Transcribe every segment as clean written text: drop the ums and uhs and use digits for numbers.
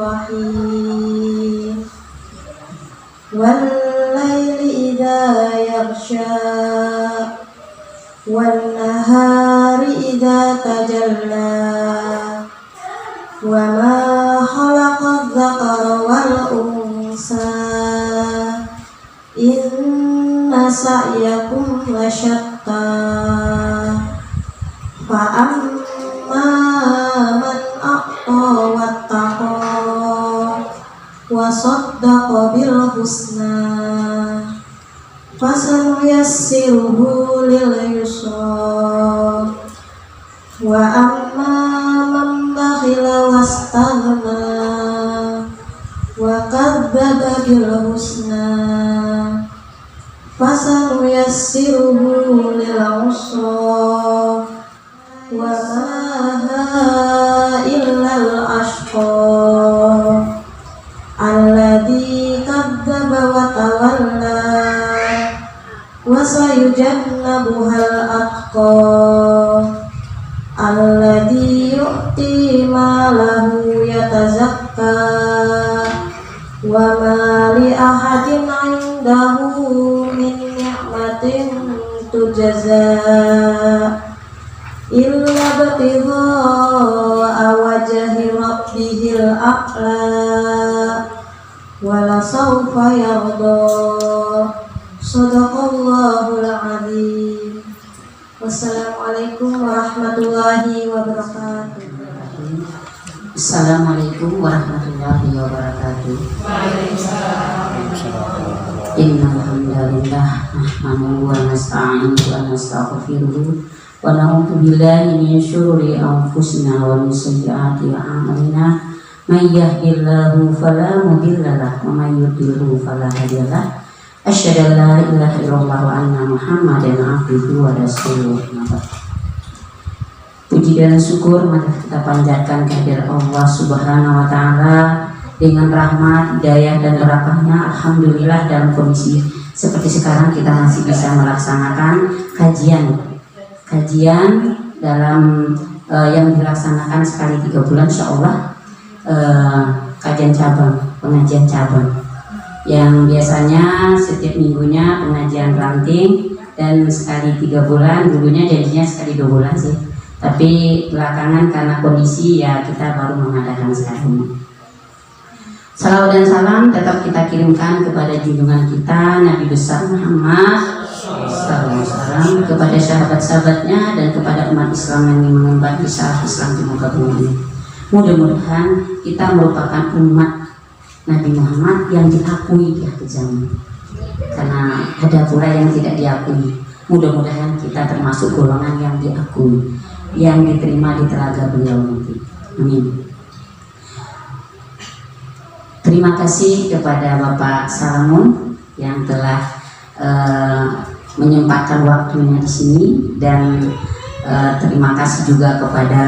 الرحيم والليل إذا يغشى والنهار إذا تجلى وما خلق الذكر والأنثى إن سعيكم لشتى فأما من أعطى واتقى وصدق بالحسنى فسنيسره لليسرى وأما من بخل واستغنى وكذب بالحسنى فسنيسره للعسرى وما إلا الأشقى الذي كذب وتولى وسيجنبها الأتقى الذي يؤتي ماله يتزكى وما لأحد عنده من نعمة تجزى إلا ابتغاء وجه ربه الأعلى ولسوف يرضى صدق الله العظيم. Wassalamualaikum warahmatullahi wabarakatuh. Assalamualaikum warahmatullahi wabarakatuh. Innal hamdalillah nahmaduhu wa nasta'inuhu wa nastaghfiruh wa na'udzu billahi min syururi anfusina wa min sayyiati a'malina may yahdihillahu fala mudilla lahu wa may yudlilhu fala hadiya lahu. Asyhadu an la ilaha illallah wa anna Muhammadan abduhu wa rasuluh. Puji dan syukur mari kita panjatkan kehadirat Allah Subhanahu wa taala dengan rahmat, hidayah dan berkahnya. Alhamdulillah dalam kondisi seperti sekarang kita masih bisa melaksanakan kajian dalam yang dilaksanakan sekali 3 bulan insyaallah, kajian cabang, pengajian cabang yang biasanya setiap minggunya pengajian ranting dan sekali 3 bulan, dulunya janjinya sekali 2 bulan sih, tapi belakangan karena kondisi ya kita baru mengadakan sekali. Salawat dan salam tetap kita kirimkan kepada junjungan kita Nabi besar Muhammad SAW, kepada sahabat-sahabatnya dan kepada umat Islam yang mengemban kisah Islam di muka bumi. Mudah-mudahan kita merupakan umat Nabi Muhammad yang diakui di akhir zaman, karena ada pula yang tidak diakui. Mudah-mudahan kita termasuk golongan yang diakui, yang diterima di telaga beliau nanti. Amin. Terima kasih kepada Bapak Salamun yang telah menyempatkan waktunya di sini, dan terima kasih juga kepada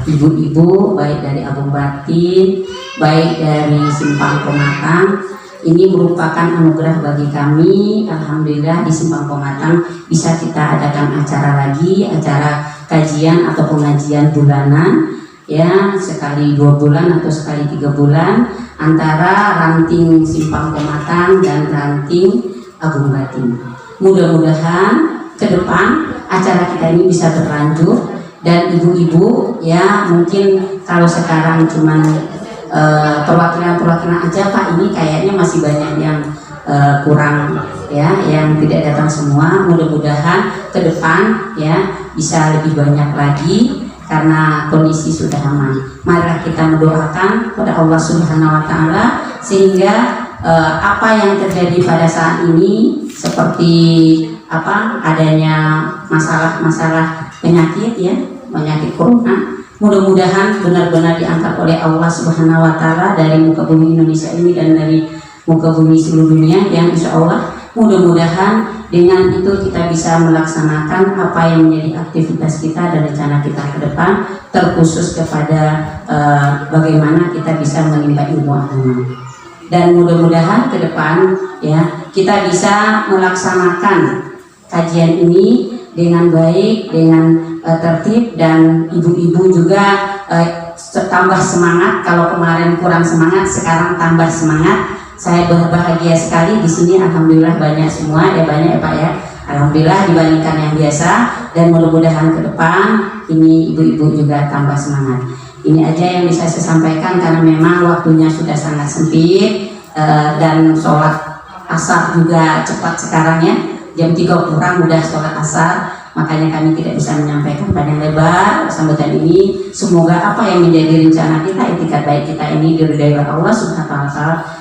ibu-ibu baik dari Agung Batin, baik dari Simpang Pematang. Ini merupakan anugerah bagi kami. Alhamdulillah di Simpang Pematang bisa kita adakan acara lagi, acara kajian atau pengajian bulanan, ya, sekali 2 bulan atau sekali 3 bulan antara ranting Simpang Pematang dan ranting Agung Batin. Mudah-mudahan ke depan acara kita ini bisa berlanjut, dan ibu-ibu ya, mungkin kalau sekarang cuman perwakilan aja Pak, ini kayaknya masih banyak yang kurang ya, yang tidak datang semua. Mudah-mudahan ke depan ya bisa lebih banyak lagi karena kondisi sudah aman. Marilah kita mendoakan kepada Allah Subhanahu wa taala sehingga apa yang terjadi pada saat ini seperti adanya masalah penyakit ya, penyakit corona, mudah-mudahan benar-benar diangkat oleh Allah Subhanahu wa taala dari muka bumi Indonesia ini dan dari muka bumi seluruh dunia, yang insya Allah mudah-mudahan dengan itu kita bisa melaksanakan apa yang menjadi aktivitas kita dan rencana kita ke depan, terkhusus kepada bagaimana kita bisa menimba ilmu agama. Dan mudah-mudahan ke depan ya kita bisa melaksanakan kajian ini dengan baik, dengan tertib, dan ibu-ibu juga tambah semangat. Kalau kemarin kurang semangat, sekarang tambah semangat. Saya berbahagia sekali di sini. Alhamdulillah banyak semua, ya banyak ya Pak ya. Alhamdulillah dibandingkan yang biasa, dan mudah-mudahan ke depan ini ibu-ibu juga tambah semangat. Ini aja yang bisa saya sampaikan karena memang waktunya sudah sangat sempit, dan sholat asar juga cepat sekarang ya, jam 3 kurang udah sholat asar, makanya kami tidak bisa menyampaikan panjang lebar sambutan ini. Semoga apa yang menjadi rencana kita, itikat baik kita ini diridai oleh Allah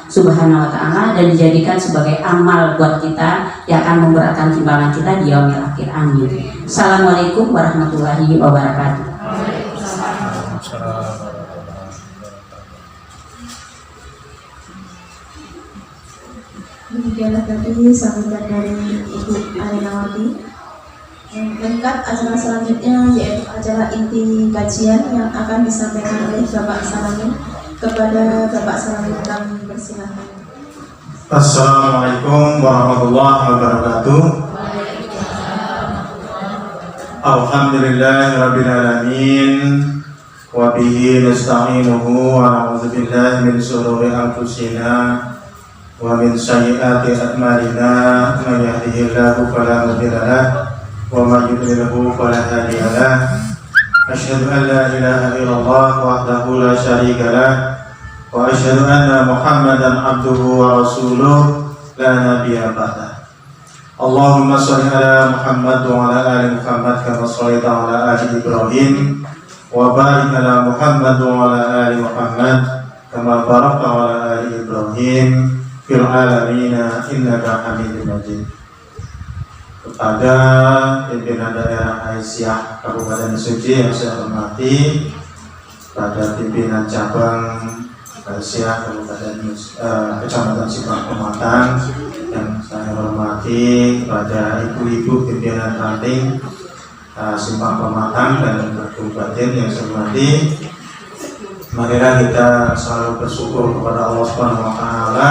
Subhanahu wa Ta'ala, dan dijadikan sebagai amal buat kita yang akan memberatkan timbangan kita di yaumil akhir. Amin. Assalamualaikum warahmatullahi wabarakatuh. Demikianlah tadi sambutan dari Ibu Arinawati. Lengkap acara selanjutnya yaitu acara inti kajian yang akan disampaikan oleh Bapak Salamin. Kepada Bapak Salamin kami persilakan. Assalamualaikum warahmatullahi wabarakatuh. Alhamdulillahirabbil alamin wa bihi nasta'inuhu wa na'udzu billahi min shururi anfusina wa min sayyiati a'malina. May yahdihillahu fala mudilla lahu wa may yudlilhu fala hadiya lahu. Asyhadu an la ilaha illallah wahdahu la syarika lah wa asyhadu anna Muhammadan abduhu wa rasuluh la nabiyya ba'dah. Allahumma shalli ala Muhammad wa ala ali Muhammad kama shallaita ala ali Ibrahim wa barik ala Muhammad wa ala ali Muhammad kama barakta ala ali Ibrahim fil alamin innaka Hamidum Majid. Kepada pimpinan daerah Aisyah Kabupaten Suci yang saya hormati, pada pimpinan cabang Aisyah Kabupaten Kecamatan Simpang Pematang yang saya hormati, pada ibu-ibu pimpinan ranting Simpang Pematang dan Kabupaten yang saya hormati, marilah kita selalu bersyukur kepada Allah Subhanahu wa Ta'ala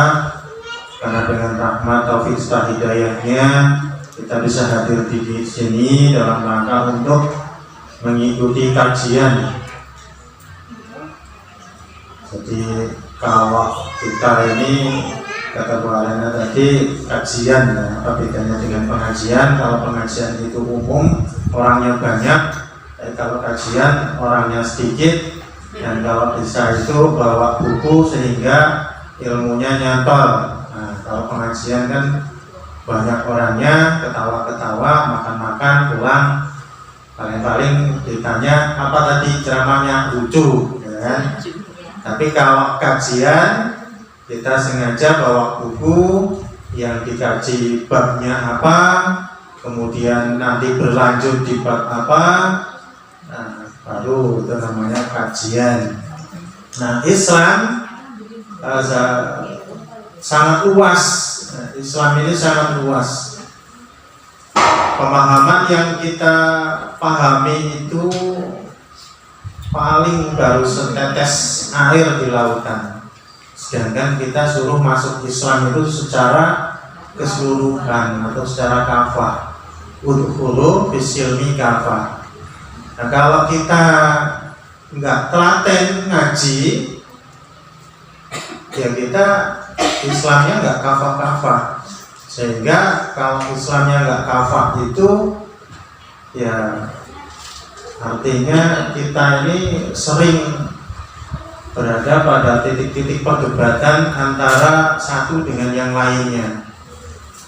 karena dengan rahmat taufik serta hidayahnya kita bisa hadir di sini dalam rangka untuk mengikuti kajian. Jadi kalau kita ini, kata Bu Alena tadi, kajian ya, apa bedanya dengan pengajian? Kalau pengajian itu umum, orangnya banyak, kalau kajian orangnya sedikit, dan kalau bisa itu bawa buku sehingga ilmunya nyantol. Nah, kalau pengajian kan banyak orangnya, ketawa-ketawa, makan-makan, pulang, paling-paling ditanya apa tadi ceramahnya, lucu, ya kan? Tapi kalau kajian kita sengaja bawa buku yang dikaji babnya apa, kemudian nanti berlanjut di bab apa, nah, baru itu namanya kajian. Nah, Islam sangat luas. Islam ini sangat luas. Pemahaman yang kita pahami itu paling baru setetes air di lautan. Sedangkan kita suruh masuk Islam itu secara keseluruhan atau secara kafah. Udkhulu fisilmi kafah. Nah, kalau kita nggak telaten ngaji, ya kita Islamnya nggak kafah-kafah. Sehingga kalau Islamnya nggak kafah itu, ya artinya kita ini sering berada pada titik-titik perdebatan antara satu dengan yang lainnya.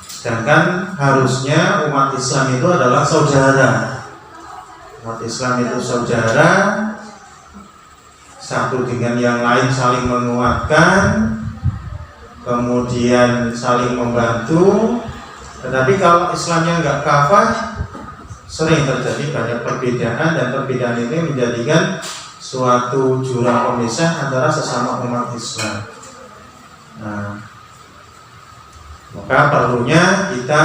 Sedangkan harusnya umat Islam itu adalah saudara. Umat Islam itu saudara, satu dengan yang lain saling menguatkan, kemudian saling membantu. Tetapi kalau Islamnya nggak kafah, sering terjadi banyak perbedaan, dan perbedaan ini menjadikan suatu jurang pemisah antara sesama umat Islam. Nah, maka perlunya kita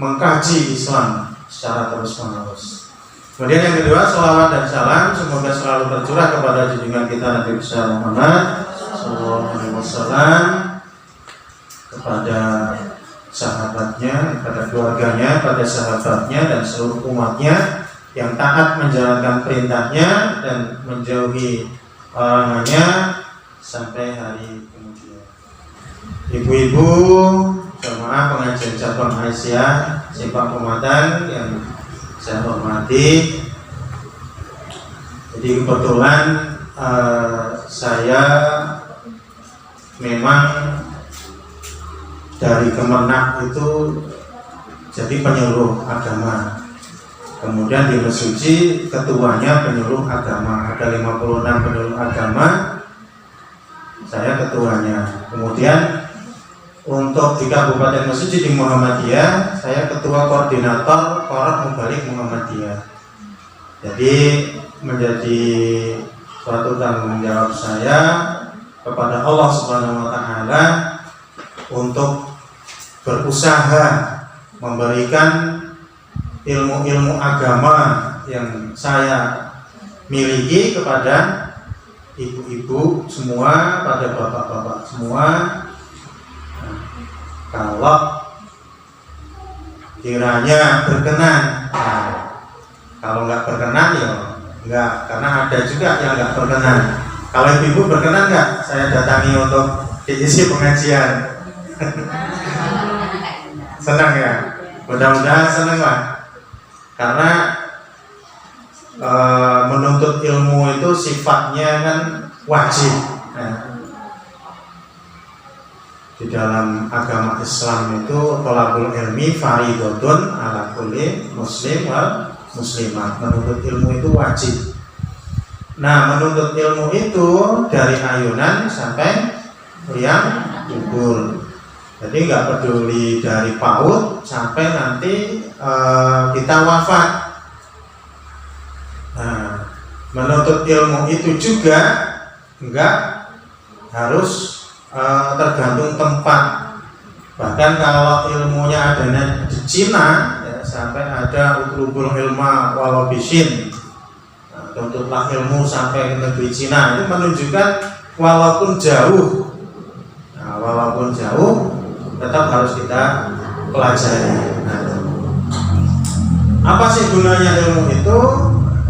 mengkaji Islam secara terus-menerus. Kemudian yang kedua, sholawat dan salam semoga selalu tercurah kepada junjungan kita Nabi besar Muhammad sallallahu alaihi wasallam, kepada sahabatnya, kepada keluarganya, pada sahabatnya dan seluruh umatnya, yang taat menjalankan perintahnya dan menjauhi larangannya sampai hari kemudian. Ibu-ibu jemaah pengajian cabang Aisyah Simpang Pematang yang saya hormati, jadi kebetulan saya memang dari Kemenak itu jadi penyuluh agama. Kemudian di Mesuji ketuanya penyuluh agama, ada 56 penyuluh agama, saya ketuanya. Kemudian untuk di Kabupaten Mesuji di Muhammadiyah, saya ketua koordinator Korab Mubalik Muhammadiyah. Jadi menjadi suatu tanggung jawab saya kepada Allah Subhanahu wa taala untuk berusaha memberikan ilmu-ilmu agama yang saya miliki kepada ibu-ibu semua, pada bapak-bapak semua. Kalau kiranya berkenan, kalau nggak berkenan ya nggak, karena ada juga yang nggak berkenan. Kalau ibu berkenan nggak saya datangi untuk diisi pengajian? Senang ya, mudah-mudahan senang lah, karena menuntut ilmu itu sifatnya kan wajib. Di dalam agama Islam itu thalabul ilmi fardhun ala kulli muslim wal muslimah. Menuntut ilmu itu wajib. Nah, menuntut ilmu itu dari ayunan sampai liang kubur. Jadi nggak peduli dari PAUD sampai nanti kita wafat. Nah, menuntut ilmu itu juga nggak harus tergantung tempat. Bahkan kalau ilmunya adanya di Cina, ya, sampai ada utlubul ilma walau bisin, tuntutlah ilmu sampai ke negeri Cina, itu menunjukkan walaupun jauh, nah, walaupun jauh tetap harus kita pelajari. Nah, apa sih gunanya ilmu itu?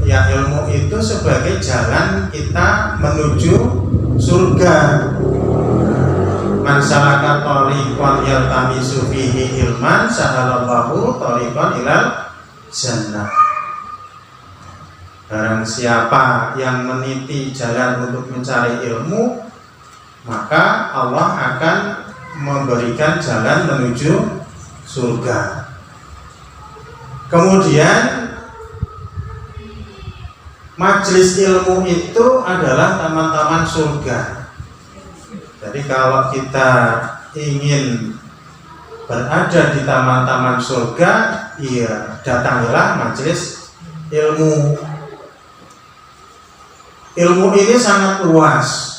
Ya, ilmu itu sebagai jalan kita menuju surga. Man salaka thariqan yaltamisu fihi ilman sahalallahu thariqan ilal jannah. Barang siapa yang meniti jalan untuk mencari ilmu, maka Allah akan memberikan jalan menuju surga. Kemudian majelis ilmu itu adalah taman-taman surga. Jadi kalau kita ingin berada di taman-taman surga, ya datangilah majelis ilmu. Ilmu ini sangat luas.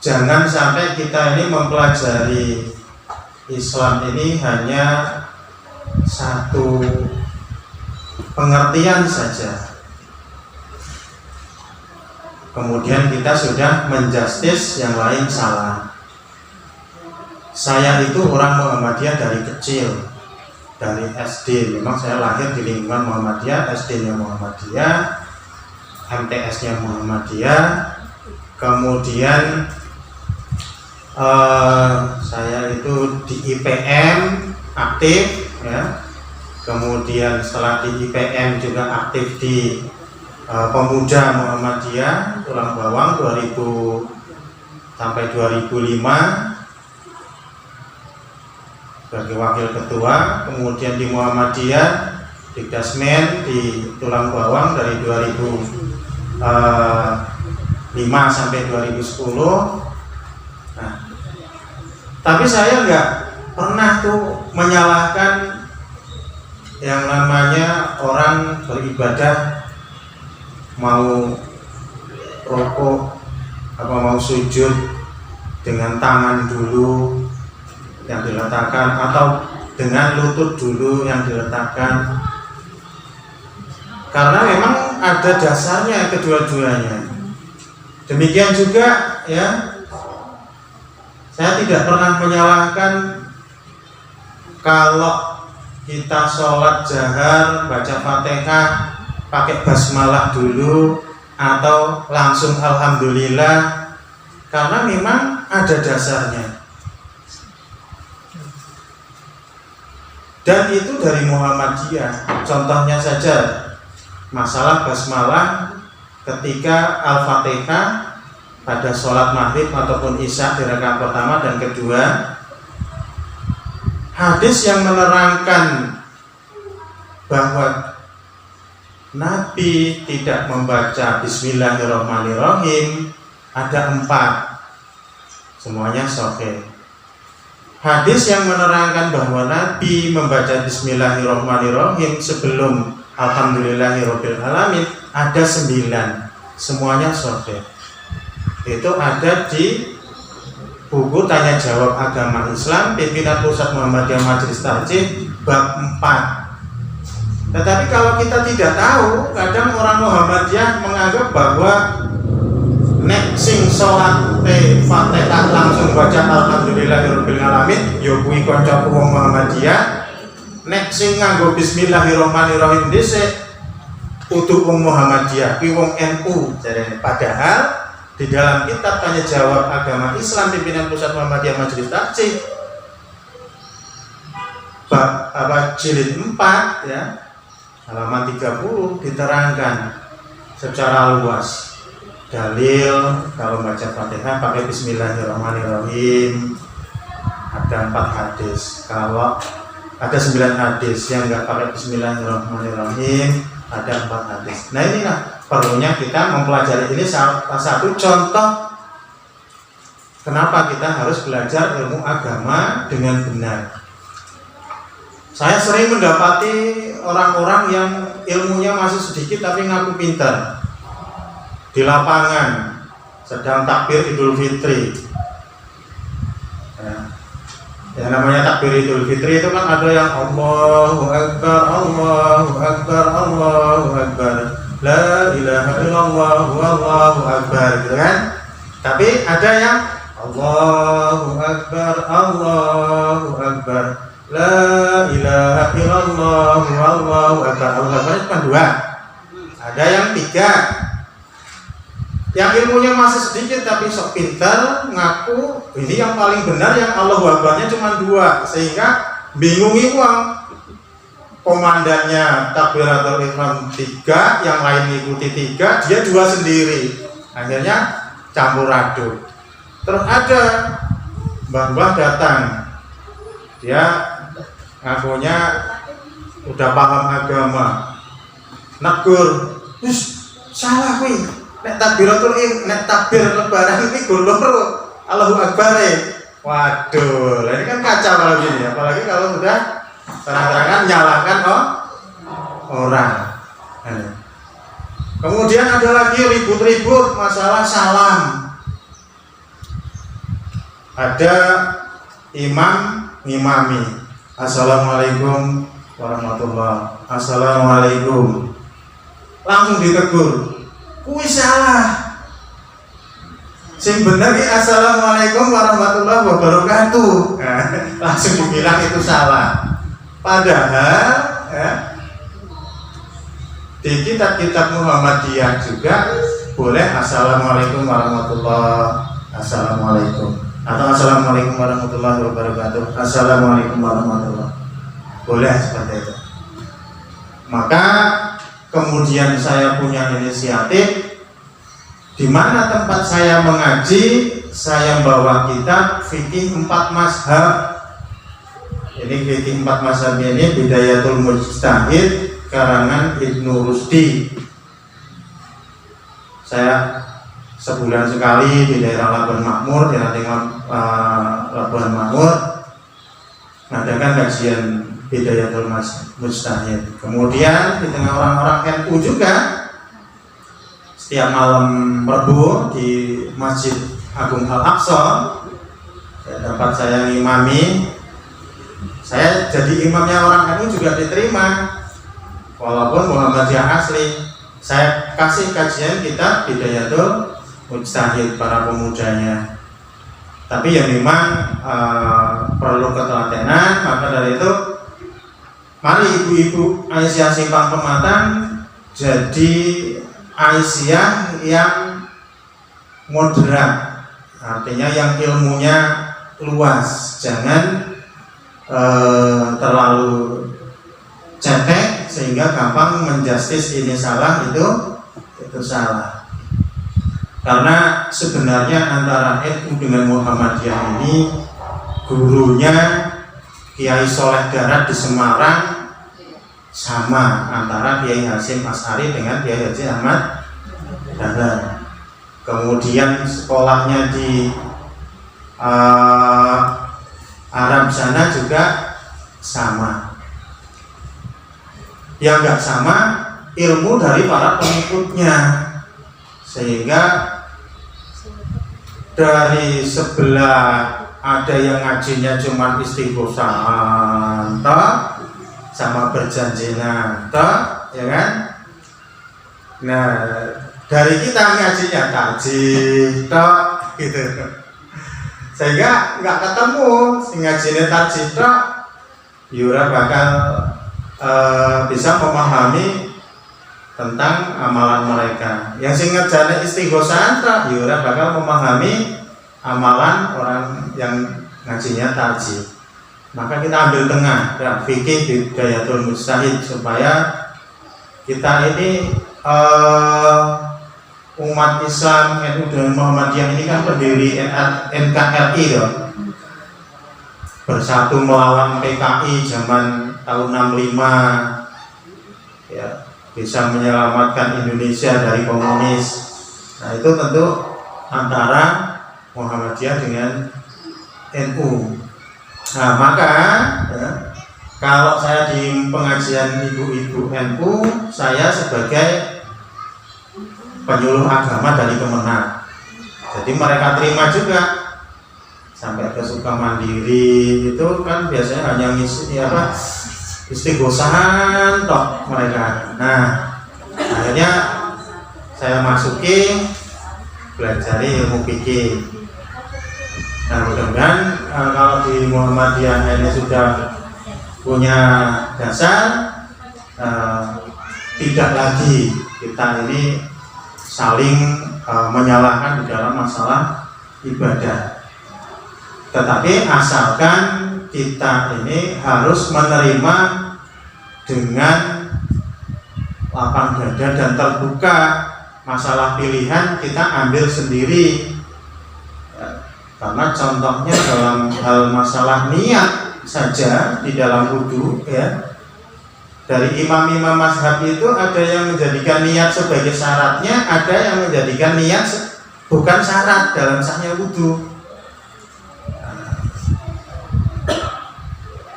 Jangan sampai kita ini mempelajari Islam ini hanya satu pengertian saja. Kemudian kita sudah menjustis yang lain salah. Saya itu orang Muhammadiyah dari kecil, dari SD. Memang saya lahir di lingkungan Muhammadiyah, SD-nya Muhammadiyah, MTS-nya Muhammadiyah. Kemudian saya itu di IPM aktif, ya. Kemudian setelah di IPM juga aktif di Pemuda Muhammadiyah Tulang Bawang 2000 sampai 2005 sebagai wakil ketua. Kemudian di Muhammadiyah di Dasmen di Tulang Bawang dari 2005 sampai 2010. Nah, tapi saya nggak pernah tuh menyalahkan yang namanya orang beribadah mau rokok apa mau sujud dengan tangan dulu yang diletakkan atau dengan lutut dulu yang diletakkan, karena memang ada dasarnya kedua-duanya. Demikian juga ya, saya tidak pernah menyalahkan kalau kita sholat jahar baca Fatihah pakai basmalah dulu atau langsung alhamdulillah, karena memang ada dasarnya. Dan itu dari Muhammadiyah. Contohnya saja masalah basmalah ketika Al-Fatihah pada sholat maghrib ataupun isya di rakaat pertama dan kedua. Hadis yang menerangkan bahwa Nabi tidak membaca Bismillahirrahmanirrahim ada 4, semuanya sahih. Hadis yang menerangkan bahwa Nabi membaca Bismillahirrahmanirrahim sebelum Alhamdulillahirabbil alamin ada 9, semuanya sahih. Itu ada di buku Tanya Jawab Agama Islam Pimpinan Pusat Muhammadiyah Majelis Tarjih bab 4. Tetapi kalau kita tidak tahu, kadang orang Muhammadiyah menganggap bahwa nek sing sholat Fatihah langsung baca Alhamdulillahirabbil alamin ya kuwi kanca wong Muhammadiyah, nek sing nganggo Bismillahirrahmanirrahim dhisik kudu wong Muhammadiyah, kuwi wong NU jarene. Padahal di dalam kitab Tanya Jawab Agama Islam Pimpinan Pusat Muhammadiyah Majelis Tarjih bab jilid 4 ya, halaman 30 diterangkan secara luas dalil kalau baca Fatihah pakai Bismillahirrahmanirrahim. Ada 4 hadis. Kalau ada 9 hadis yang enggak pakai Bismillahirrahmanirrahim, ada 4 hadis. Nah inilah perlunya kita mempelajari ini salah satu contoh kenapa kita harus belajar ilmu agama dengan benar. Saya sering mendapati orang-orang yang ilmunya masih sedikit tapi ngaku pintar. Di lapangan sedang takbir Idul Fitri. Ya namanya takbir Idul Fitri itu kan ada yang Allahu Akbar, Allahu Akbar, Allahu Akbar, la ilaha illallah, wallahu akbar, gitu kan. Tapi ada yang Allahu Akbar, Allahu Akbar, la ilaha illallah, wallahu akbar. Allahu Akbar itu kan 2. Ada yang 3. Yang ilmunya masih sedikit tapi sok pintar ngaku ini yang paling benar, yang Allahu Akbarnya cuma 2, sehingga bingungi uang. Komandannya takbiratul ihram 3, yang lain ikuti 3, dia 2 sendiri. Akhirnya campur aduk. Terus ada mbah-mbah datang, dia ngakunya udah paham agama, negur, salah kuwi. Nek takbir lebaran ini gur loro, Allahu Akbar. Waduh, ini kan kacau kalau gini, apalagi kalau sudah terang-terangan nyalahkan orang. Kemudian ada lagi ribut-ribut masalah salam. Ada imam ngimami, Assalamualaikum warahmatullahi, Assalamualaikum, langsung ditegur, kuwi salah. Sing bener ki Assalamualaikum warahmatullahi wabarakatuh. Langsung dibilang itu salah. Padahal di kitab-kitab Muhammadiyah juga boleh Assalamualaikum warahmatullahi, Assalamualaikum, atau Assalamualaikum warahmatullahi wabarakatuh, Assalamualaikum warahmatullahi, boleh seperti itu. Maka kemudian saya punya inisiatif, di mana tempat saya mengaji, saya bawa kitab fikih 4 mazhab. Ini fikih 4 mazhab ini Bidayatul Mujtahid karangan Ibnu Rusdi. Saya sebulan sekali di daerah Labuan Makmur, di ranting Labuan Makmur, mengadakan kajian Bidayatul Mujtahid. Kemudian di tengah orang-orang NU juga, setiap malam Rabu di Masjid Agung Al-Aqsa, tempat saya ngimami, saya jadi imamnya orang NU juga diterima, walaupun Muhammadiyah asli. Saya kasih kajian kitab Bidayatul Mujtahid para pemudanya. Tapi ya memang perlu ketelatenan, maka dari itu mari ibu-ibu Aisyah simpang pematang jadi Aisyah yang moderat, artinya yang ilmunya luas, jangan terlalu cetek sehingga gampang menjustis ini salah itu salah. Karena sebenarnya antara NU dengan Muhammadiyah ini gurunya Kiai Soleh Darat di Semarang sama, antara Kiai Hasyim Asy'ari dengan Kiai Haji Ahmad Dahlan. Kemudian sekolahnya di Arab sana juga sama. Yang nggak sama ilmu dari para pengikutnya, sehingga dari sebelah ada yang ngajinya cuma istighosah sama berjanji ya kan. Nah dari kita ngajinya tajid gitu, sehingga nggak ketemu sing ngajinya tajid Yura bakal bisa memahami tentang amalan mereka. Yang sing ngerjane istighosah Yura bakal memahami amalan orang yang ngajinya tajid. Maka kita ambil tengah, ya, fikih bidayatul mujtahid, supaya kita ini umat Islam NU dan Muhammadiyah ini kan pendiri NKRI loh. Bersatu melawan PKI zaman tahun 65, ya, bisa menyelamatkan Indonesia dari komunis. Nah itu tentu antara Muhammadiyah dengan NU. Nah maka ya, kalau saya di pengajian ibu-ibu NU, saya sebagai penyuluh agama dari Kemenang. Jadi mereka terima juga. Sampai ke Sukamandiri itu kan biasanya hanya ngisi istighosahan toh mereka. Nah akhirnya saya masuki belajar ilmu fikih. Nah mudah-mudahan kalau di Muhammadiyah ini sudah punya dasar, tidak lagi kita ini saling menyalahkan di dalam masalah ibadah. Tetapi asalkan kita ini harus menerima dengan lapang dada dan terbuka. Masalah pilihan kita ambil sendiri ya, karena contohnya dalam hal masalah niat saja di dalam wudu ya, dari imam-imam mazhab itu ada yang menjadikan niat sebagai syaratnya, ada yang menjadikan niat bukan syarat dalam sahnya wudu.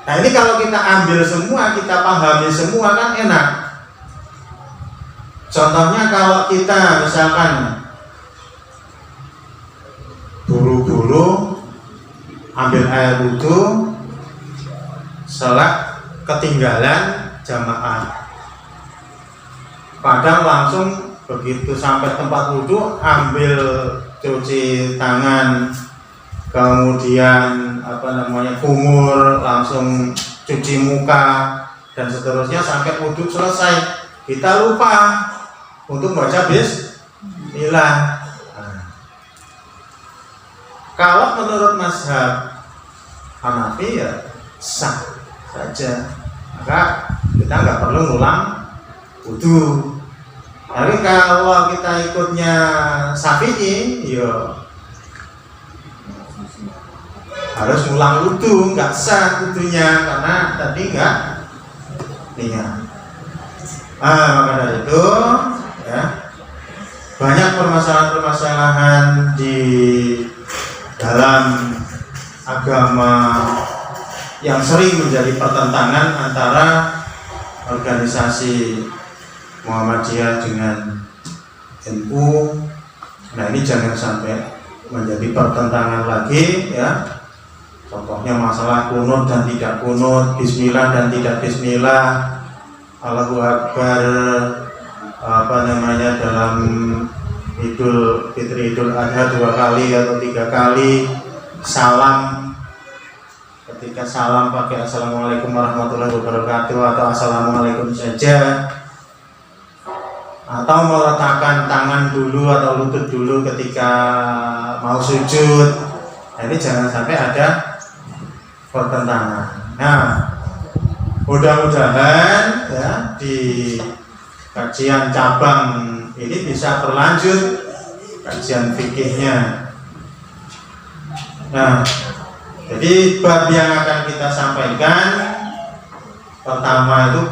Nah ini kalau kita ambil semua, kita pahami semua kan enak. Contohnya kalau kita misalkan buru-buru ambil air wudu, setelah ketinggalan jamaah, padahal langsung begitu sampai tempat wudu ambil cuci tangan, kemudian kumur, langsung cuci muka dan seterusnya sampai wudu selesai. Kita lupa untuk baca bismillah. Kalau menurut mazhab Hanafi ya sah saja, maka kita nggak perlu ngulang wudu. Tapi kalau kita ikutnya Syafi'i, ya harus ngulang wudu, nggak sah wudunya karena tadi nggak niat. Maka dari itu ya, banyak permasalahan-permasalahan di dalam agama yang sering menjadi pertentangan antara organisasi Muhammadiyah dengan NU. Nah ini jangan sampai menjadi pertentangan lagi ya. Contohnya masalah kunut dan tidak kunut, bismillah dan tidak bismillah, Allahu Akbar dalam Idul Fitri Idul Adha 2 kali atau 3 kali, salam ketika salam pakai assalamualaikum warahmatullahi wabarakatuh atau assalamualaikum saja, atau meletakkan tangan dulu atau lutut dulu ketika mau sujud. Nah, ini jangan sampai ada pertentangan. Nah, mudah-mudahan ya di kajian cabang ini bisa berlanjut kajian fikihnya. Nah, jadi bab yang akan kita sampaikan pertama itu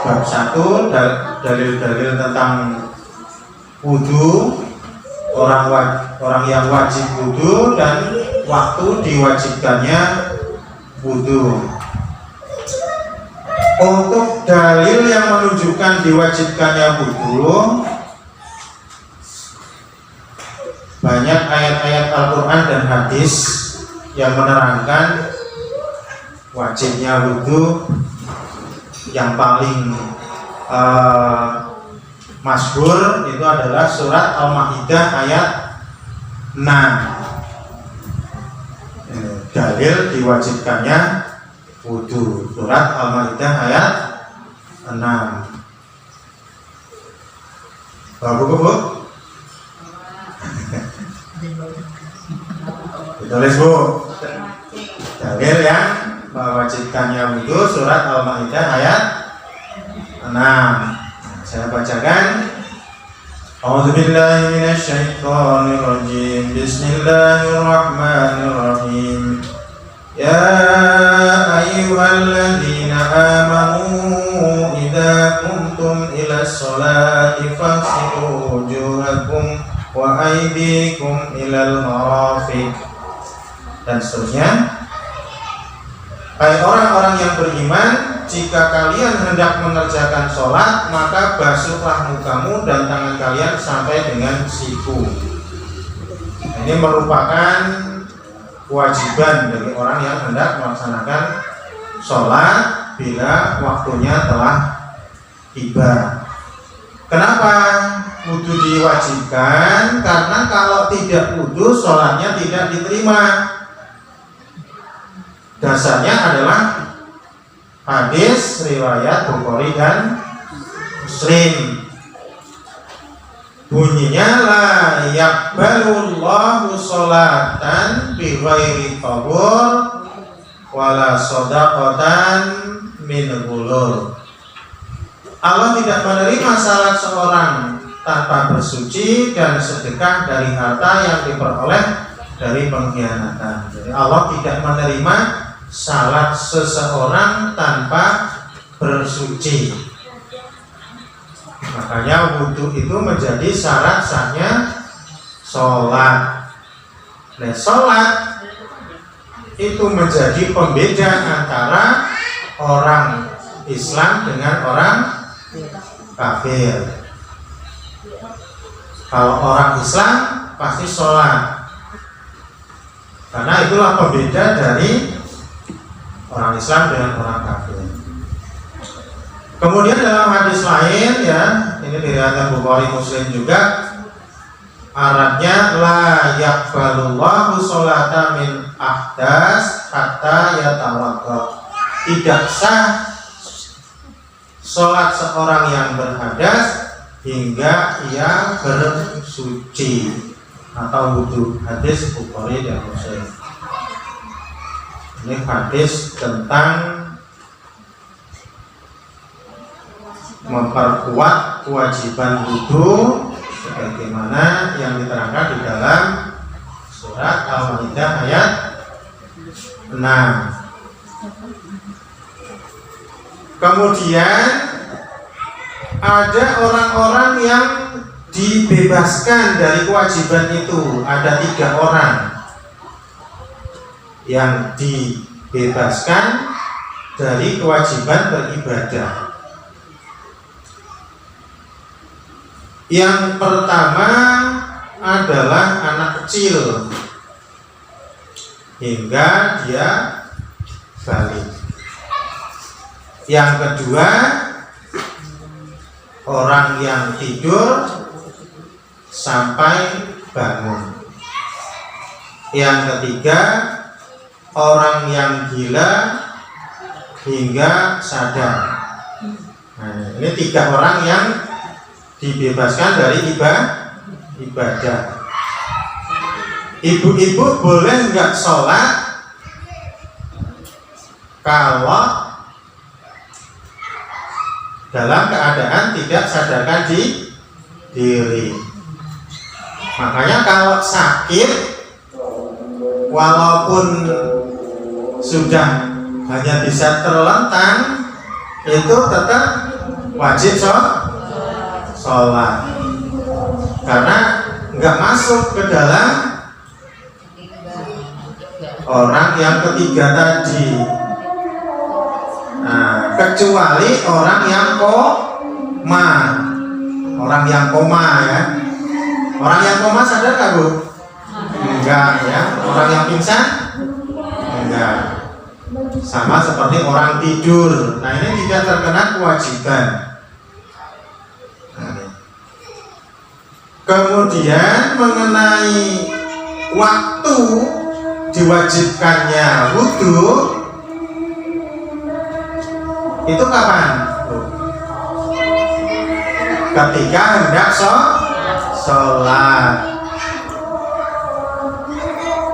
bab 1, dalil-dalil tentang wudu, orang yang wajib wudu dan waktu diwajibkannya wudu. Untuk dalil yang menunjukkan diwajibkannya wudu, banyak ayat-ayat Al-Quran dan hadis yang menerangkan wajibnya wudu. Yang paling masyhur itu adalah surat Al-Maidah ayat 6. Dalil diwajibkannya wudu, surat Al-Maidah ayat 6. Bawa buku, Bu? Ditulis, Bu. Dalil yang mewajibkannya wudu, surat Al-Maidah ayat 6. Saya bacakan. A'udzubillahi minasyaitonirrajim. Bismillahirrahmanirrahim. Ya ayyuhalladzina amanu idza qumtum ila sholati faghsilu wujuhakum wa aydikum ilal marafiq, dan seterusnya. Hai orang-orang yang beriman, jika kalian hendak mengerjakan sholat, maka basuhlah mukamu dan tangan kalian sampai dengan siku. Ini merupakan kewajiban bagi orang yang hendak melaksanakan sholat bila waktunya telah tiba. Kenapa wudu diwajibkan? Karena kalau tidak wudu, sholatnya tidak diterima. Dasarnya adalah hadis riwayat Bukhari dan Muslim. Bunyinya la yaqbalullahu sholatan bi ghairi qabul wala shadaqatan min ghulul. Allah tidak menerima salat seorang tanpa bersuci dan sedekah dari harta yang diperoleh dari pengkhianatan. Jadi Allah tidak menerima salat seseorang tanpa bersuci. Makanya wudu itu menjadi syarat sahnya sholat. Nah, sholat itu menjadi pembeda antara orang Islam dengan orang kafir. Kalau orang Islam pasti sholat, karena itulah pembeda dari orang Islam dengan orang kafir. Kemudian dalam hadis lain, ya, ini diriwayatkan Bukhari Muslim juga, Arabnya la yaqbalullahu sholata min ahdas hatta yatawadda. Tidak sah sholat seorang yang berhadas hingga ia bersuci atau wudu. Hadis Bukhari dan Muslim. Ini hadis tentang memperkuat kewajiban wudu sebagaimana yang diterangkan di dalam surat Al-Maidah ayat 6. Kemudian ada orang-orang yang dibebaskan dari kewajiban itu. Ada 3 orang yang dibebaskan dari kewajiban beribadah. Yang pertama adalah anak kecil hingga dia balik. Yang kedua, orang yang tidur sampai bangun. Yang ketiga, orang yang gila hingga sadar. Nah, ini 3 orang yang dibebaskan dari ibadah. Ibu-ibu boleh nggak sholat kalau dalam keadaan tidak sadarkan diri. Makanya kalau sakit, walaupun sudah hanya bisa terlentang, itu tetap wajib sholat, karena nggak masuk ke dalam orang yang ketiga tadi. Nah, kecuali orang yang koma, ya. Orang yang koma sadar nggak, Bu? Enggak, ya. Orang yang pingsan? Enggak. Sama seperti orang tidur. Nah, ini tidak terkena kewajiban. Kemudian mengenai waktu diwajibkannya wudhu, itu kapan? Ketika hendak sholat.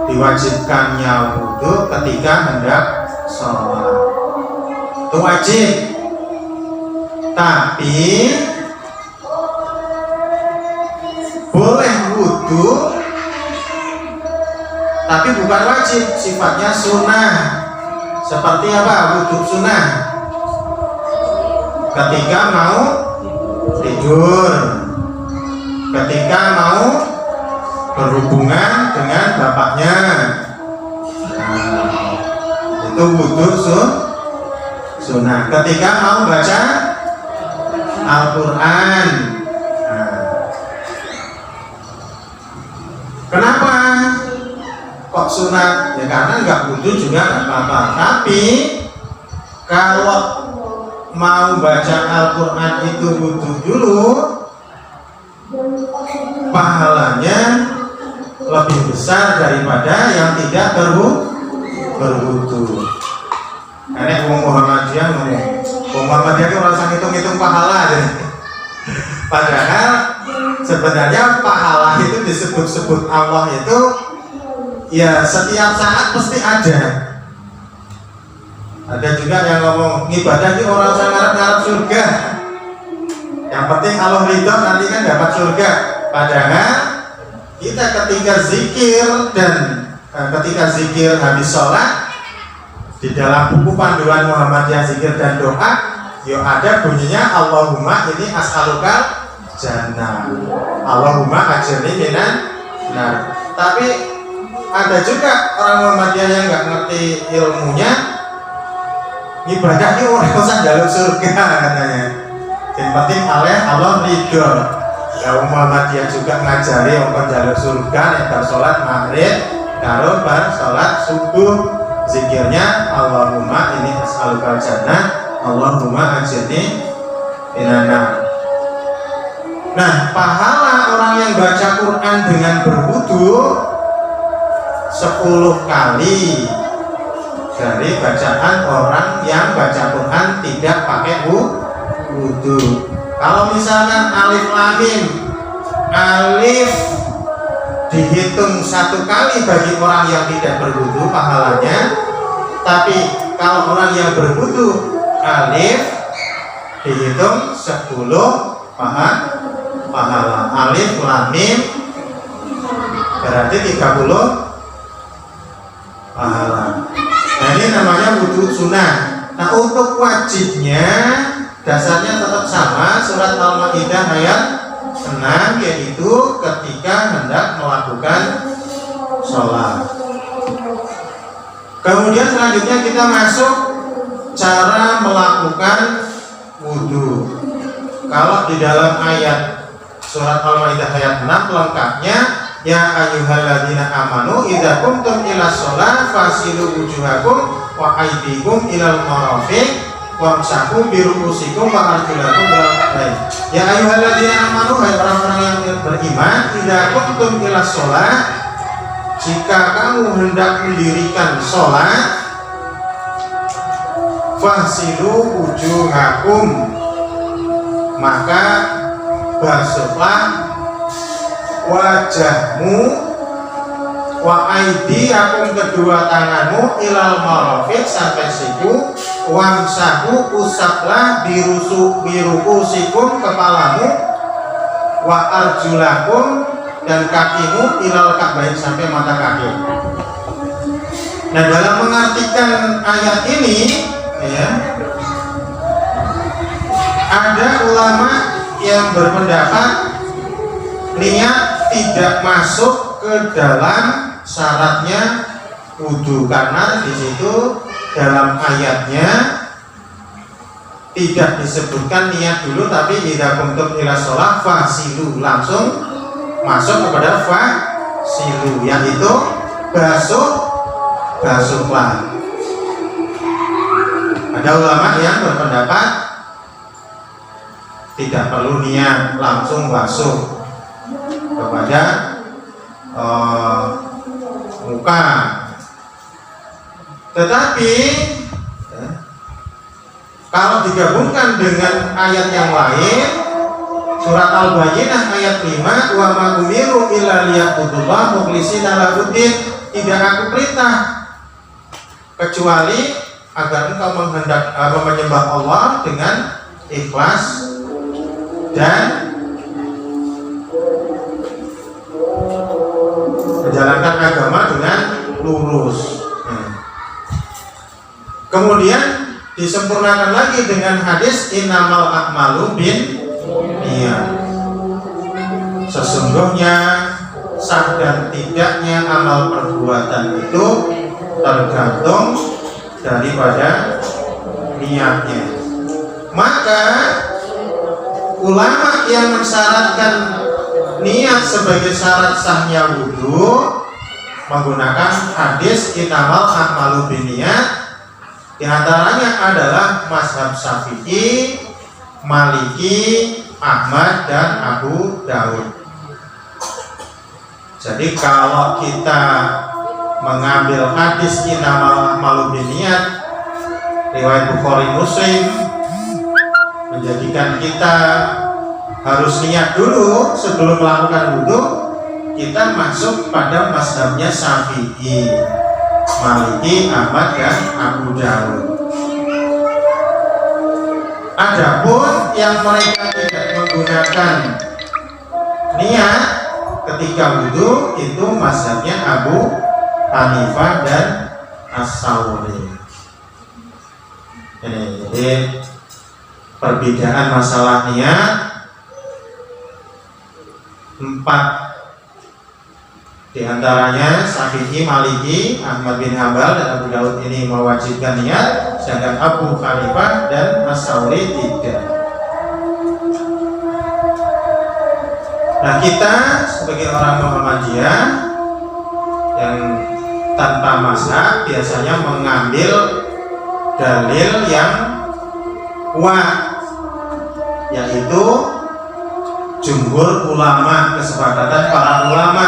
Diwajibkannya wudhu ketika hendak sholat. Itu wajib. Tapi boleh wudhu, tapi bukan wajib, sifatnya sunnah. Seperti apa wudhu sunnah? Ketika mau tidur, ketika mau berhubungan dengan bapaknya, nah, itu wudhu sunnah. Ketika mau baca Al-Quran, kenapa kok sunat? Ya karena nggak wudhu juga nggak apa-apa. Tapi kalau mau baca Al-Quran itu wudhu dulu, pahalanya lebih besar daripada yang tidak berwudhu. Karena Muhammadiyah itu rasa hitung-hitung pahala deh. Padahal sebenarnya pahala itu disebut-sebut Allah itu ya setiap saat pasti ada. Ada juga yang ngomong ibadah ini orang ngarep surga. Yang penting Allah ridho, nanti kan dapat surga. Padahal kita ketika zikir dan ketika zikir habis sholat, di dalam buku panduan Muhammadiyah zikir dan doa, yo ada bunyinya Allahumma ini as'alukal jannah, Allahumma ajirni minan nar. Tapi ada juga orang Muhammadiyah yang nggak ngerti ilmunya, ibadah ini orang usah jaluk surga katanya. Yang penting Allah ridho. Ya Muhammadiyah juga ngajari orang jaluk surga yang bar sholat maghrib karo bar sholat subuh, zikirnya Allahumma ini as'alukal jannah, Allahumma ajirni minan nar. Nah, pahala orang yang baca Quran dengan berwudu 10 kali dari bacaan orang yang baca Quran tidak pakai wudu. Kalau misalkan alif lam mim, alif dihitung 1 kali bagi orang yang tidak berwudu pahalanya, tapi kalau orang yang berwudu alif dihitung 10 pahala. Alif lam mim berarti 30 pahala. Nah, ini namanya wudu sunnah. Nah, untuk wajibnya dasarnya tetap sama, surat Al-Maidah ayat 6, yaitu ketika hendak melakukan sholat. Kemudian selanjutnya kita masuk cara melakukan wudu. Kalau di dalam ayat surat Al-Maidah ayat 6 lengkapnya, ya ayyuhalladzina amanu idza qumtum ila sholat fasilu wujuhakum wa aydikum ilal marafiq wamsahu biruusikum wa arjulakum ilal ka'bayn. Ya ayyuhalladzina amanu, hai orang-orang yang beriman, idza qumtum ila sholat, jika kamu hendak mendirikan sholat, fasilu wujuhakum, maka basuhlah wajahmu, wa aidiakum, kedua tanganmu, ilal marafiq, sampai siku, wamsahu, usaplah birukusikum, kepalamu, wa arjulakum, dan kakimu, ilal ka'bain, sampai mata kaki. Nah, dalam mengartikan ayat ini, ya, ada ulama yang berpendapat niat tidak masuk ke dalam syaratnya wudhu, karena di situ dalam ayatnya tidak disebutkan niat dulu, tapi idza qumtum ila shalah fasilu, langsung masuk kepada fasilu, yaitu basuhlah. Ada ulama yang berpendapat tidak perlu niat, langsung basuh kepada muka. Tetapi kalau digabungkan dengan ayat yang lain, surat Al-Bayyinah ayat 5, wa ma umiru illa liya'budullah mukhlishina lahuddin, tidak aku perintah kecuali agar engkau menyembah Allah dengan ikhlas dan menjalankan agama dengan lurus. Kemudian disempurnakan lagi dengan hadis innamal a'malu binniyat, sesungguhnya sah dan tidaknya amal perbuatan itu tergantung daripada niatnya. Maka ulama yang mensyaratkan niat sebagai syarat sahnya wudhu menggunakan hadis innamal a'malu binniyat. Di antaranya adalah mazhab Syafi'i, Maliki, Ahmad, dan Abu Daud. Jadi kalau kita mengambil hadis innamal a'malu binniyat riwayat Bukhari Muslim, menjadikan kita harus niat dulu sebelum melakukan wudhu, kita masuk pada mazhabnya Syafi'i, Maliki, Ahmad, dan Abu Daud. Adapun yang mereka tidak menggunakan niat ketika wudhu, itu mazhabnya Abu Hanifah dan As-Sawri. Jadi perbedaan masalah niat 4 di antaranya Syafi'i, Maliki, Ahmad bin Hanbal, dan Abu Daud ini mewajibkan niat, sedangkan Abu Hanifah dan As-Sawri tidak. Nah, kita sebagai orang Muhammadiyah yang tanpa mazhab biasanya mengambil dalil yang kuat, yaitu jumhur ulama, kesepakatan para ulama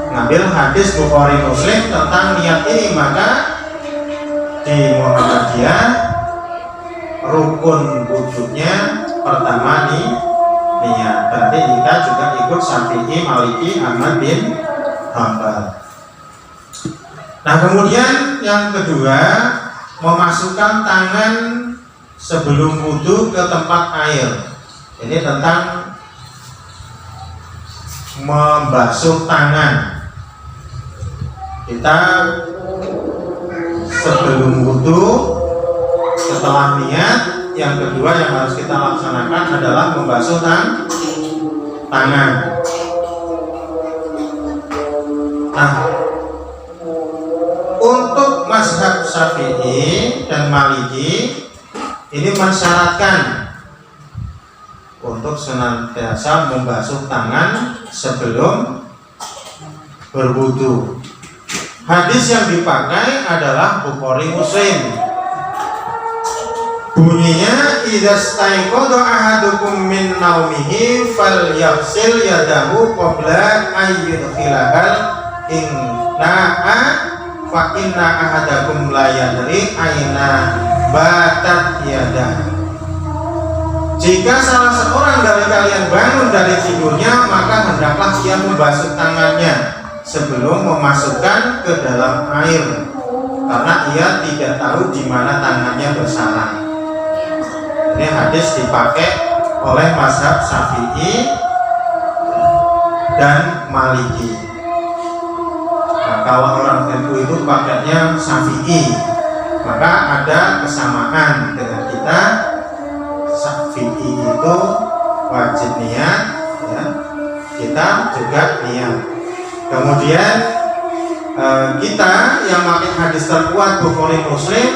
ngambil hadis Bukhari Muslim tentang niat ini. Maka di Muhammadiyah rukun wujudnya pertama niat. Berarti kita juga ikut Syafi'i, Maliki, Ahmad bin Hanbal. Nah, kemudian yang kedua, memasukkan tangan sebelum wudhu ke tempat air. Ini tentang membasuh tangan. Kita sebelum wudhu, setelah niat, yang kedua yang harus kita laksanakan adalah membasuh tangan. Nah, untuk mazhab Syafi'i dan Maliki ini mensyaratkan untuk senantiasa membasuh tangan sebelum berwudu. Hadis yang dipakai adalah Bukhari Muslim. Bunyinya idza staiqadha ahadukum min naumihi falyaghsil yadahu qabla an yudkhilahal fa inna ahadakum la yadri aina batat yadah. Jika salah seorang dari kalian bangun dari tidurnya, maka hendaklah ia membasuh tangannya sebelum memasukkan ke dalam air, karena ia tidak tahu di mana tangannya bersarang. Ini hadis dipakai oleh mazhab Syafi'i dan Maliki. Nah, kalau orang NU itu pakainya Syafi'i, maka ada kesamaan dengan kita. Syafi'i itu wajib niat, ya. Kita juga niat. Kemudian kita yang pakai hadis terkuat Bukhari Muslim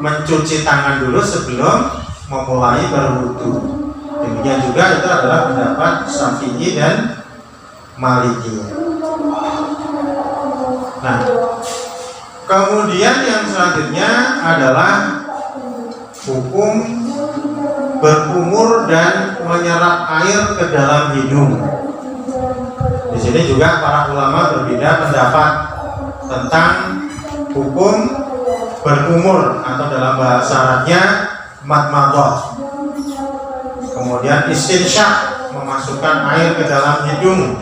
mencuci tangan dulu sebelum memulai berwudu. Demikian juga itu adalah pendapat Syafi'i dan Maliki. Nah, kemudian yang selanjutnya adalah hukum berkumur dan menyerap air ke dalam hidung. Di sini juga para ulama berbeda pendapat tentang hukum berkumur atau dalam bahasa Arabnya madmadah. Kemudian istinsyak, memasukkan air ke dalam hidung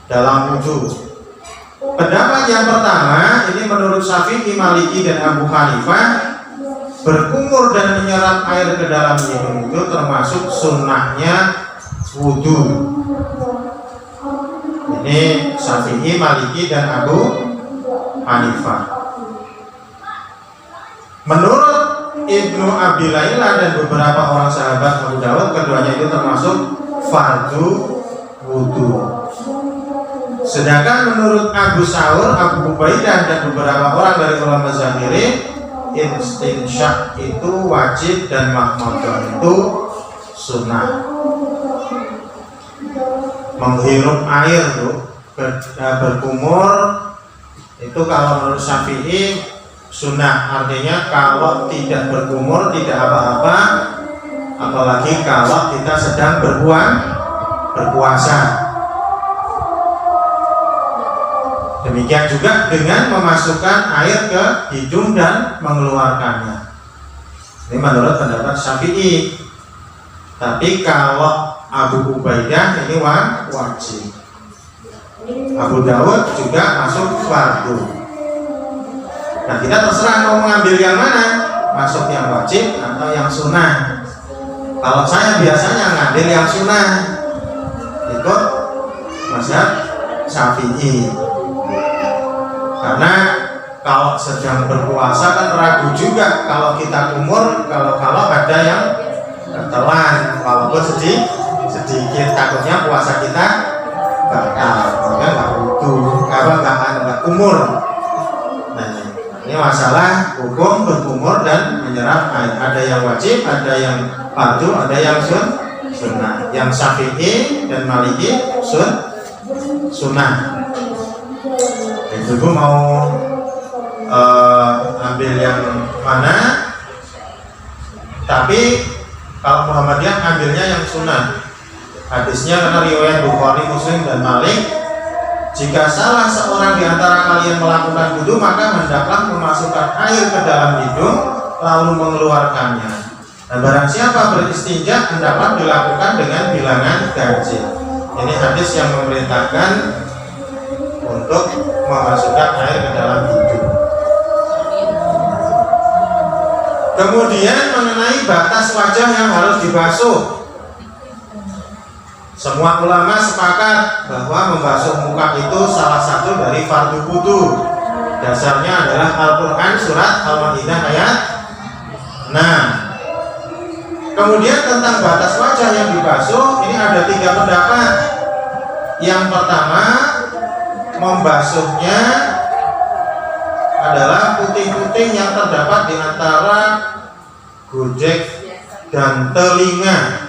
dalam wudu. Pendapat yang pertama ini menurut Syafi'i, Maliki dan Abu Hanifah, berkumur dan menyerap air ke dalam hidung itu termasuk sunnahnya wudu. Ini Syafi'i, Maliki dan Abu Hanifah. Menurut Ibnu Abi Layla dan beberapa orang sahabat Abu Dawud, keduanya itu termasuk fardu wudu. Sedangkan menurut Abu Saur, Abu Ubaidah dan beberapa orang dari ulama Zahiri, istinsyak itu wajib dan mahmadhah itu sunnah. Menghirup air tuh berkumur itu kalau menurut Syafi'i sunnah, artinya kalau tidak berkumur tidak apa-apa, apalagi kalau kita sedang berpuasa. Demikian juga dengan memasukkan air ke hidung dan mengeluarkannya. Ini menurut pendapat Syafi'i. Tapi kalau Abu Ubaidah ini wajib. Abu Dawud juga masuk fardu. Nah, kita terserah mau mengambil yang mana, masuk yang wajib atau yang sunnah. Kalau saya biasanya ngambil yang sunnah, ikut mazhab Syafi'i. Karena kalau sedang berpuasa kan ragu juga kalau kita kumur, kalau ada yang ketelan, walaupun sedikit takutnya puasa kita batal, maka nggak wudu, nggak kumur. Nah, ini masalah hukum berkumur dan menyerap air. Ada yang wajib, ada yang fardu, ada yang sunnah. Yang Syafi'i dan Maliki sunnah. Ibu mau ambil yang mana? Tapi kalau Muhammadiyah ambilnya yang sunnah. Hadisnya karena riwayat Bukhari, Muslim dan Malik, jika salah seorang di antara kalian melakukan wudu, maka hendaklah memasukkan air ke dalam hidung lalu mengeluarkannya. Dan barang siapa beristinja hendaklah dilakukan dengan bilangan ganjil. Ini hadis yang memerintahkan untuk memasukkan air ke dalam hidung. Kemudian mengenai batas wajah yang harus dibasuh, semua ulama sepakat bahwa membasuh muka itu salah satu dari fardu wudu. Dasarnya adalah Al-Quran surat Al-Maidah ayat 6. Kemudian tentang batas wajah yang dibasuh, ini ada 3 pendapat. Yang pertama, membasuhnya adalah puting-puting yang terdapat di antara gojek dan telinga.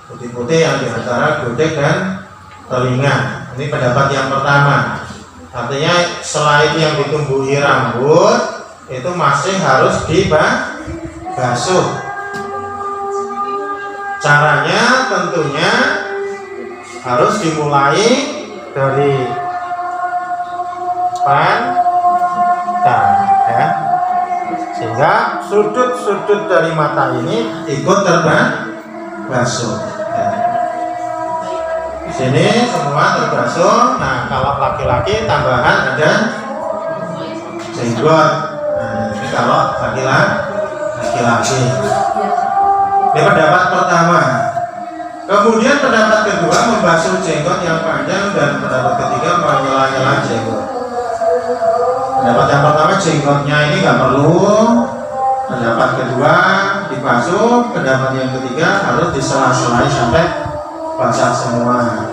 Putih-putih yang di antara gojek dan telinga. Ini pendapat yang pertama. Artinya selain yang ditumbuhi rambut itu masih harus dibasuh. Caranya tentunya harus dimulai dari pantang, ya. Sehingga sudut-sudut dari mata ini ikut terbasuh. Ya. Di sini semua terbasuh. Nah, kalau laki-laki tambahan ada jenggot. Nah, ini kalau laki-laki. Ini pendapat pertama. Kemudian pendapat kedua membasuh jenggot yang panjang, dan pendapat ketiga menyela-nyela jenggot. Pendapat yang pertama jenggotnya ini nggak perlu. Pendapat kedua dibasuh. Pendapat yang ketiga harus disela-selai sampai basah semua.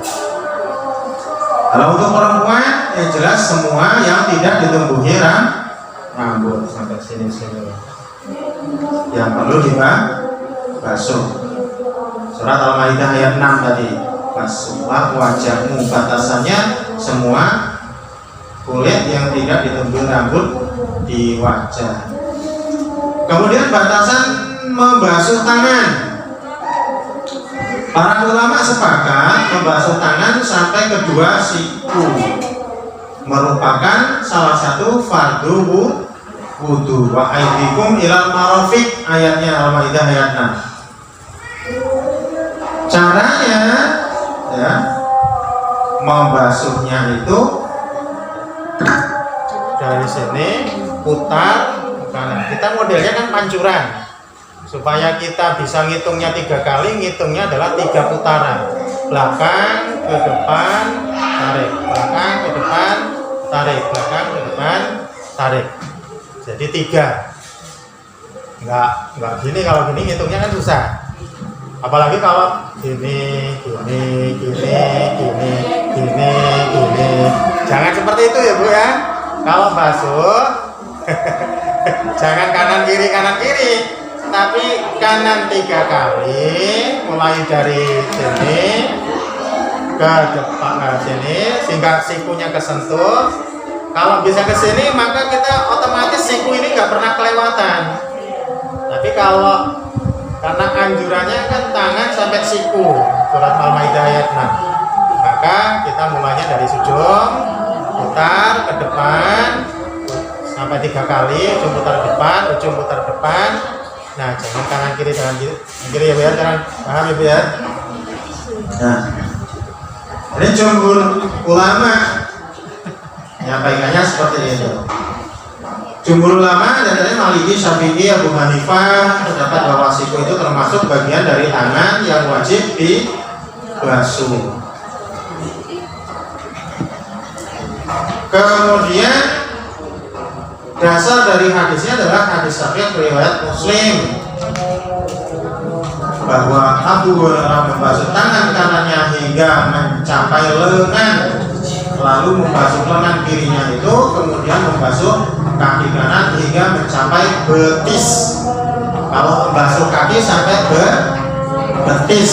Kalau untuk perempuan ya jelas semua yang tidak ditumbuhi rambut sampai sini-sini yang perlu dibasuh. Surat Al-Maidah ayat 6 tadi, basuhlah wajahmu. Batasannya semua kulit yang tidak ditumbuhi rambut di wajah. Kemudian batasan membasuh tangan. Para ulama sepakat membasuh tangan sampai kedua siku merupakan salah satu fardu wudu. Wa aidikum ilal marafiq, ayatnya Al-Maidah ayat 6. Caranya ya, membasuhnya itu dari sini putar kanan. Kita modelnya kan pancuran. Supaya kita bisa ngitungnya 3 kali, ngitungnya adalah 3 putaran. Belakang ke depan, tarik. Belakang ke depan, tarik. Belakang ke depan, tarik. Jadi 3. Enggak gini, kalau gini ngitungnya kan susah. Apalagi kalau gini. Jangan seperti itu ya Bu ya. Kalau basuh jangan kanan kiri, tapi kanan 3 kali, mulai dari sini ke depan ke sini sehingga sikunya kesentuh. Kalau bisa ke sini maka kita otomatis siku ini nggak pernah kelewatan. Tapi kalau karena anjurannya kan tangan sampai siku, surat Al-Maidah ayat 6, maka kita mulainya dari ujung, putar ke depan sampai 3 kali, ujung putar depan, ujung putar depan. Nah, jangan kanan kiri ya Bu ya, jangan, paham ya Bu ya. Nah, ini jumhur ulama menyampaikannya seperti itu. Jumhur ulama dari Maliki, Syafi'i, Abu Hanifah terdapat bahwa siku itu termasuk bagian dari tangan yang wajib dibasuh. Kemudian dasar dari hadisnya adalah hadis sahih riwayat Muslim bahwa Abu Hurairah membasuh tangan kanannya hingga mencapai lengan, lalu membasuh lengan kirinya itu, kemudian membasuh kaki kanan hingga mencapai betis. Kalau membasuh kaki sampai betis,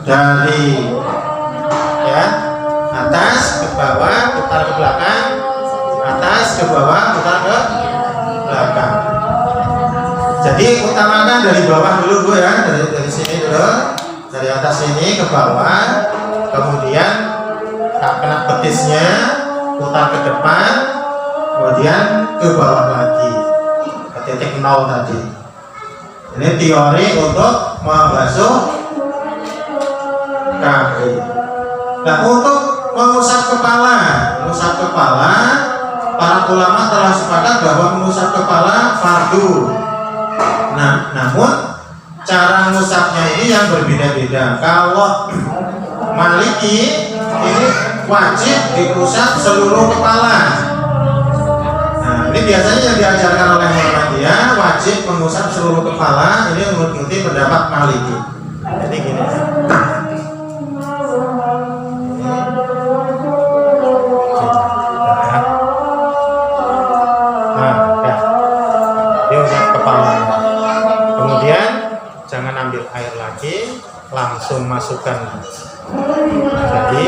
dari ya atas ke bawah, putar ke belakang, atas ke bawah, putar ke belakang. Jadi utamakan dari bawah dulu Bu ya, dari sini dulu, dari atas ini ke bawah, kemudian tak kena betisnya, putar ke depan, kemudian ke bawah lagi ke titik 0 tadi. Ini teori untuk membasuh kaki. Nah, untuk mengusap kepala, para ulama telah sepakat bahwa mengusap kepala fardu. Nah, namun cara mengusapnya ini yang berbeda-beda. Kalau Maliki ini wajib diusap seluruh kepala. Nah, ini biasanya yang diajarkan oleh Muhammadiyah wajib mengusap seluruh kepala. Ini mengikuti pendapat Maliki. Jadi gini. Langsung masukkan jadi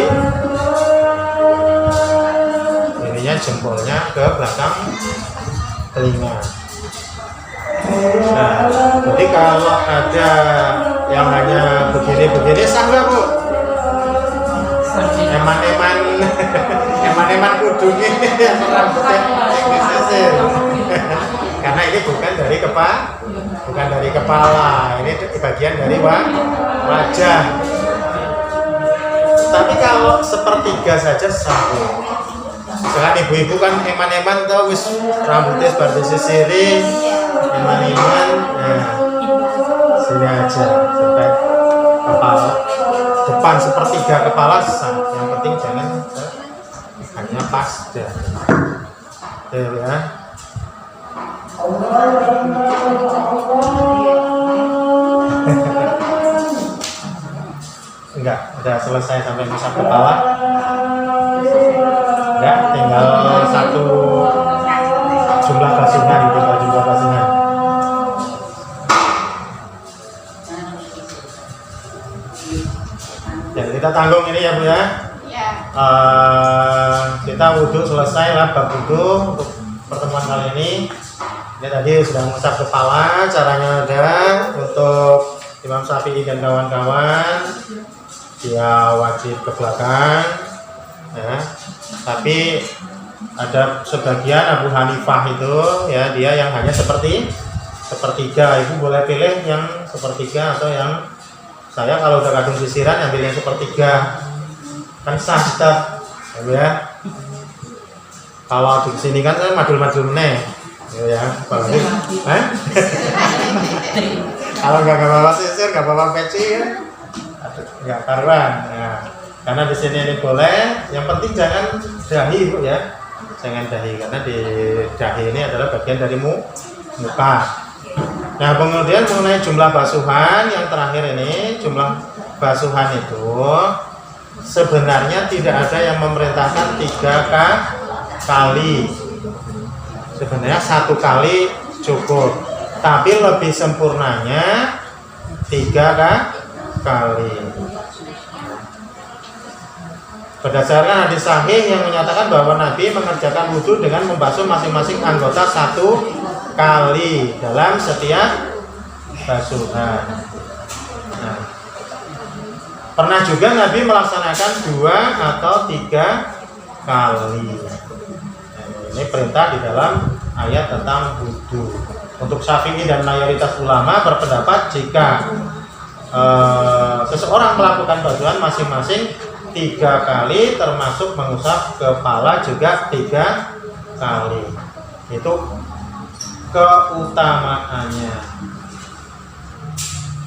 ininya jempolnya ke belakang telinga. Nah, jadi kalau ada yang hanya begini sah nggak Bu? Eman eman-eman kudungi rambutnya disisir. Karena ini bukan dari kepala, ini bagian dari wajah. Tapi kalau sepertiga saja sah. Misalkan ibu-ibu kan eman-eman tau wis rambutnya bar disisirin, eman-eman, nah sini aja sampai kepala depan sepertiga kepala sah. Yang penting jangan hanya pas dah. Ya. Enggak, udah selesai sampai ngusap kepala. Enggak, tinggal satu jumlah basuhan, Ya, kita tanggung ini ya Bu ya. Kita wudhu selesai lah bab wudhu untuk pertemuan kali ini. Ini tadi sudah mengusap kepala, caranya ada untuk Imam Syafi'i dan kawan-kawan. Dia wajib ke belakang, ya. Tapi ada sebagian Abu Hanifah itu, ya dia yang hanya sepertiga. Ibu boleh pilih yang sepertiga atau yang saya kalau udah kadung sisiran ambil yang sepertiga, kan sah kita, ya. Kalau di sini kan saya madul-madul meneh, ya. Kalau nggak bawa sisir, nggak bawa peci, ya. Nggak karuan, ya. Karena di sini ini boleh, yang penting jangan dahi Bu ya, jangan dahi karena di dahi ini adalah bagian dari muka. Nah kemudian mengenai jumlah basuhan yang terakhir ini, jumlah basuhan itu sebenarnya tidak ada yang memerintahkan 3 kali, sebenarnya 1 kali cukup, tapi lebih sempurnanya 3 kali. Berdasarkan hadis sahih yang menyatakan bahwa Nabi mengerjakan wudhu dengan membasuh masing-masing anggota 1 kali dalam setiap basuhan. Nah, pernah juga Nabi melaksanakan 2 atau 3 kali. Nah, ini perintah di dalam ayat tentang wudhu. Untuk Syafi'i dan mayoritas ulama berpendapat jika seseorang melakukan basuhan masing-masing 3 kali, termasuk mengusap kepala juga 3 kali. Itu keutamaannya,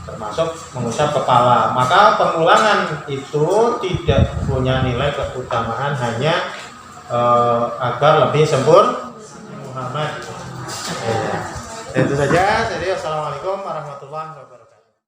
termasuk mengusap kepala. Maka pengulangan itu tidak punya nilai keutamaan, hanya agar lebih sempurna. Muhammad. Itu saja. Jadi assalamualaikum warahmatullahi wabarakatuh.